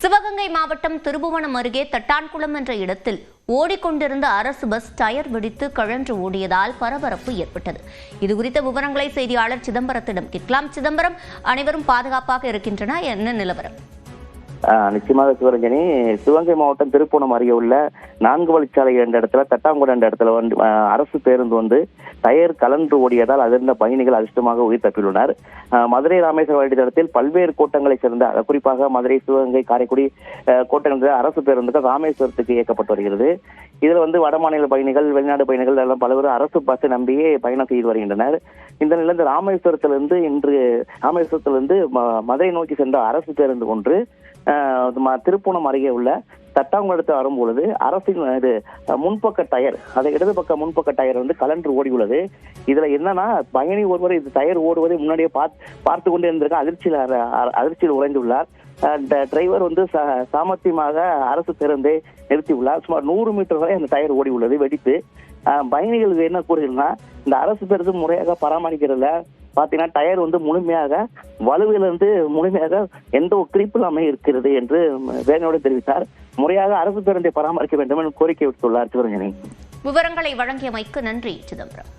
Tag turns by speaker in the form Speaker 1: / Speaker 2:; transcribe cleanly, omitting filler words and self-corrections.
Speaker 1: சிவகங்கை மாவட்டம் திருபுவனம் அருகே தட்டான்குளம் என்ற இடத்தில் ஓடிக்கொண்டிருந்த அரசு பஸ் டயர் வெடித்து கழன்று ஓடியதால் பரபரப்பு ஏற்பட்டது. இதுகுறித்த விவரங்களை செய்தியாளர் சிதம்பரத்திடம் கேட்கலாம். சிதம்பரம், அனைவரும் பாதுகாப்பாக இருக்கின்றன, என்ன நிலவரம்?
Speaker 2: நிச்சயமாக சிவரஞ்சனி, சிவகங்கை மாவட்டம் திருப்புவனம் அருகே உள்ள 4 வழிச்சாலை என்ற இடத்துல தட்டாங்குளம் என்ற இடத்துல அரசு பேருந்து டயர் கலன்று ஓடியதால் அதிர்ந்த பயணிகள் அதிர்ஷ்டமாக உயிர் தப்பியுள்ளனர். மதுரை ராமேஸ்வரம் வழித்தடத்தில் பல்வேறு கோட்டங்களை சேர்ந்த, குறிப்பாக மதுரை, சிவகங்கை, காரைக்குடி கோட்டங்கள் அரசு பேருந்துகள் ராமேஸ்வரத்துக்கு இயக்கப்பட்டு வருகிறது. இதுல வடமாநில பயணிகள், வெளிநாடு பயணிகள் எல்லாம் பலவர் அரசு பஸ்ஸை நம்பியே பயணம் செய்து வருகின்றனர். இந்த நிலையில் ராமேஸ்வரத்திலிருந்து மதுரை நோக்கி சென்ற அரசு பேருந்து ஒன்று திருப்புவனம் அருகே உள்ள தட்டாங்குளத்தை வரும்பொழுது அரசின் முன்பக்க டயர், அதை இடது பக்க முன்பக்க டயர் கலன்று ஓடி உள்ளது. இதுல என்னன்னா, பயணி ஒருவர் இது டயர் ஓடுவதை முன்னாடியே பார்த்து கொண்டே இருந்திருக்க அதிர்ச்சியில் உறைந்துள்ளார். டிரைவர் சாமர்த்தியமாக அரசு பேருந்தை நிறுத்தியுள்ளார். சுமார் 100 மீட்டர் வரை அந்த டயர் ஓடி உள்ளது வெடித்து. பயணிகளுக்கு என்ன கூறுகிறதுனா, இந்த அரசு பேருந்து முறையாக பராமரிக்கிறதுல பாத்தீங்கன்னா டயர் முழுமையாக வலுவிலிருந்து முழுமையாக எந்த ஒரு கிரிப்பு இல்லாமல் இருக்கிறது என்று வேதனையோடு தெரிவித்தார். முறையாக அரசு பேருந்தை பராமரிக்க வேண்டும் என்று கோரிக்கை விடுத்துள்ளார். சிவரஞ்சனி,
Speaker 1: விவரங்களை வழங்கியமைக்கு நன்றி சிதம்பரம்.